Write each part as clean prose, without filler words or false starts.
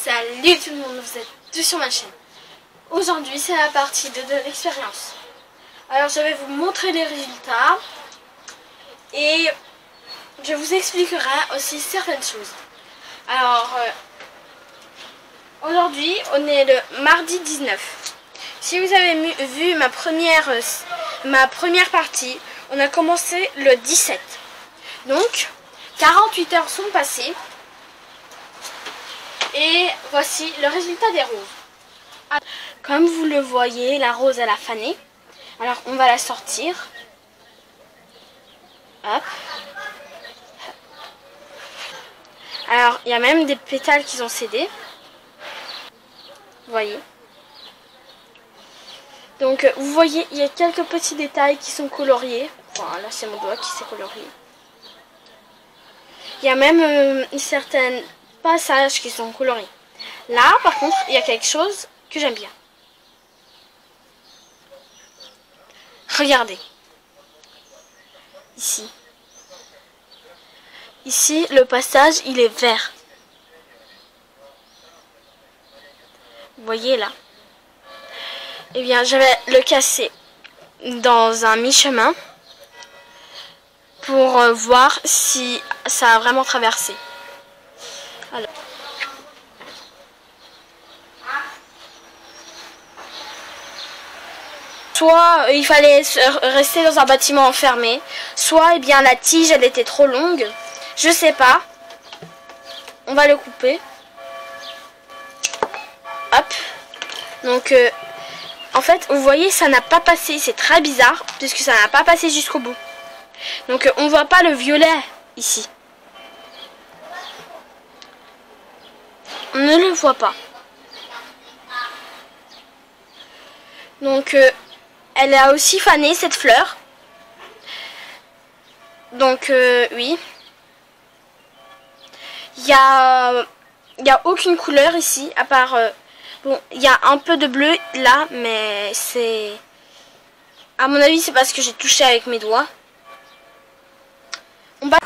Salut tout le monde, vous êtes tous sur ma chaîne. Aujourd'hui c'est la partie 2 de l'expérience. Alors je vais vous montrer les résultats et je vous expliquerai aussi certaines choses. Alors aujourd'hui on est le mardi 19. Si vous avez vu ma première partie, on a commencé le 17. Donc 48 heures sont passées. Et voici le résultat des roses. Comme vous le voyez, la rose elle a fané. Alors on va la sortir. Hop. Alors il y a même des pétales qui ont cédé. Vous voyez. Donc vous voyez, il y a quelques petits détails qui sont coloriés. Voilà, c'est mon doigt qui s'est colorié. Il y a même certaines passages qui sont colorés. Là par contre il y a quelque chose que j'aime bien. Regardez ici le passage il est vert, vous voyez là. Et bien je vais le casser dans un mi-chemin pour voir si ça a vraiment traversé. Alors. Soit il fallait rester dans un bâtiment enfermé, soit eh bien la tige elle était trop longue, je sais pas. On va le couper. Hop. Donc en fait vous voyez ça n'a pas passé, c'est très bizarre puisque ça n'a pas passé jusqu'au bout. Donc on voit pas le violet ici. On ne le voit pas. Donc elle a aussi fané cette fleur. Donc oui. Il y a aucune couleur ici à part bon, il y a un peu de bleu là, mais c'est à mon avis c'est parce que j'ai touché avec mes doigts. On va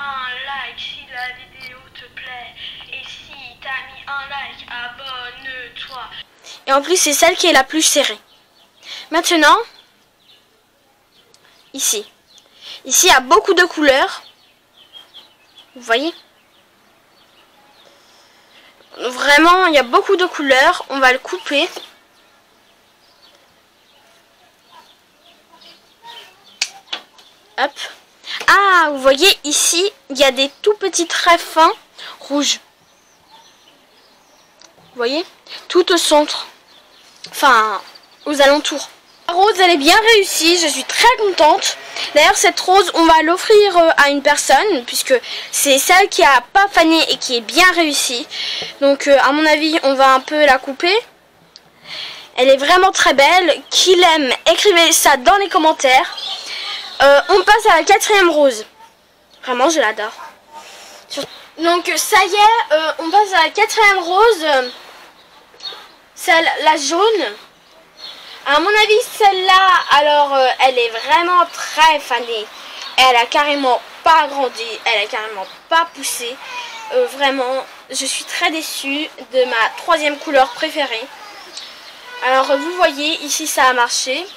un like si la vidéo te plaît, et si t'as mis un like, abonne-toi. Et en plus c'est celle qui est la plus serrée. Maintenant ici il y a beaucoup de couleurs, vous voyez, vraiment il y a beaucoup de couleurs. On va le couper. Hop. Ah, vous voyez ici, il y a des tout petits traits fins rouges. Vous voyez, tout au centre, enfin aux alentours. La rose, elle est bien réussie, je suis très contente. D'ailleurs, cette rose, on va l'offrir à une personne puisque c'est celle qui a pas fané et qui est bien réussie. Donc, à mon avis, on va un peu la couper. Elle est vraiment très belle. Qui l'aime, écrivez ça dans les commentaires. On passe à la 4e rose. Vraiment, je l'adore. Donc, ça y est, on passe à la 4e rose. Celle, la jaune. À mon avis, celle-là, alors, elle est vraiment très fanée. Elle a carrément pas grandi. Elle a carrément pas poussé. Vraiment, je suis très déçue de ma 3e couleur préférée. Alors, vous voyez, ici, ça a marché.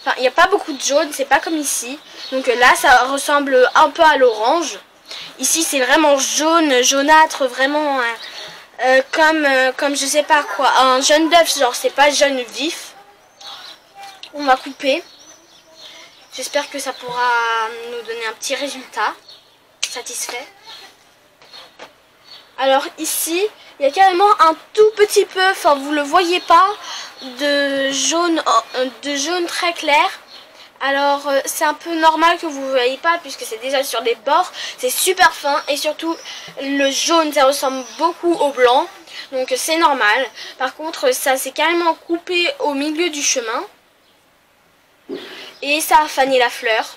Enfin, il n'y a pas beaucoup de jaune, c'est pas comme ici. Donc là, ça ressemble un peu à l'orange. Ici, c'est vraiment jaune, jaunâtre, vraiment comme je sais pas quoi, un jaune d'œuf, genre c'est pas jaune vif. On va couper. J'espère que ça pourra nous donner un petit résultat satisfait. Alors ici, il y a carrément un tout petit peu, enfin vous le voyez pas, de jaune très clair. Alors c'est un peu normal que vous ne voyez pas puisque c'est déjà sur les bords, c'est super fin et surtout le jaune ça ressemble beaucoup au blanc, donc c'est normal. Par contre ça s'est carrément coupé au milieu du chemin et ça a fané la fleur.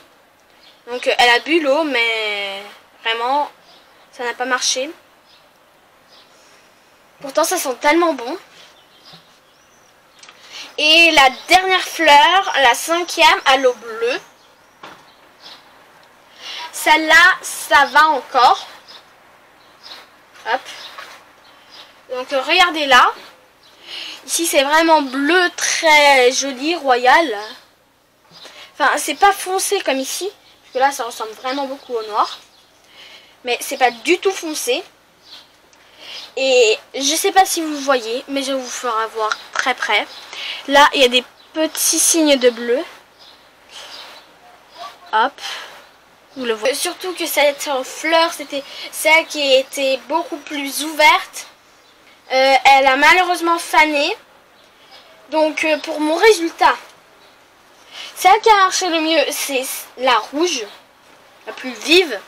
Donc elle a bu l'eau, mais vraiment, ça n'a pas marché. Pourtant, ça sent tellement bon. Et la dernière fleur, la 5e, à l'eau bleue. Celle-là, ça va encore. Hop. Donc regardez là. Ici, c'est vraiment bleu, très joli, royal. Enfin, c'est pas foncé comme ici. Parce que là, ça ressemble vraiment beaucoup au noir. Mais c'est pas du tout foncé. Et je sais pas si vous voyez, mais je vous ferai voir très près. Là, il y a des petits signes de bleu. Hop. Vous le voyez. Surtout que cette fleur, c'était celle qui était beaucoup plus ouverte. Elle a malheureusement fané. Donc, pour mon résultat, celle qui a marché le mieux, c'est la rouge, la plus vive.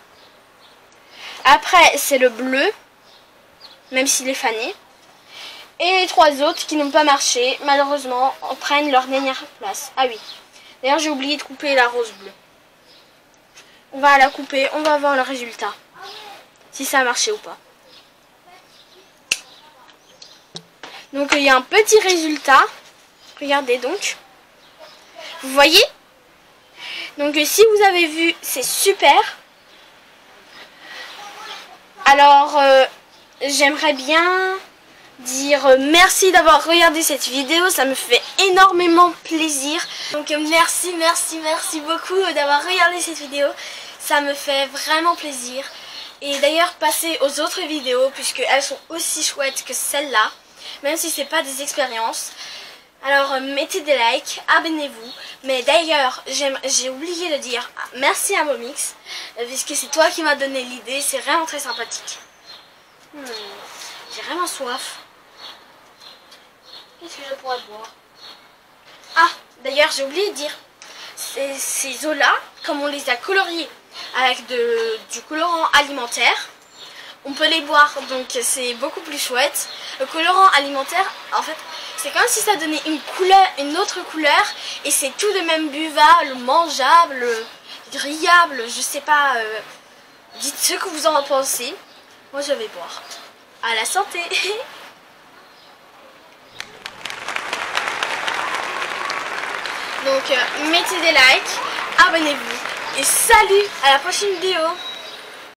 Après, c'est le bleu, même s'il est fané. Et les 3 autres qui n'ont pas marché, malheureusement, prennent leur dernière place. Ah oui, d'ailleurs j'ai oublié de couper la rose bleue. On va la couper, on va voir le résultat. Si ça a marché ou pas. Donc il y a un petit résultat. Regardez donc. Vous voyez? Donc si vous avez vu, c'est super. Alors j'aimerais bien dire merci d'avoir regardé cette vidéo, ça me fait énormément plaisir. Donc merci beaucoup d'avoir regardé cette vidéo, ça me fait vraiment plaisir. Et d'ailleurs passez aux autres vidéos puisque elles sont aussi chouettes que celle-là, même si c'est pas des expériences. Alors mettez des likes, abonnez-vous. Mais d'ailleurs j'ai oublié de dire merci à Momix puisque c'est toi qui m'as donné l'idée, c'est vraiment très sympathique. J'ai vraiment soif. Qu'est-ce que je pourrais boire? Ah, d'ailleurs, j'ai oublié de dire, ces eaux-là, comme on les a coloriées avec du colorant alimentaire, on peut les boire, donc c'est beaucoup plus chouette. Le colorant alimentaire, en fait, c'est comme si ça donnait une autre couleur, et c'est tout de même buvable, mangeable, grillable, je sais pas. Dites ce que vous en pensez. Moi, je vais boire. À la santé. Donc mettez des likes, abonnez-vous et salut à la prochaine vidéo.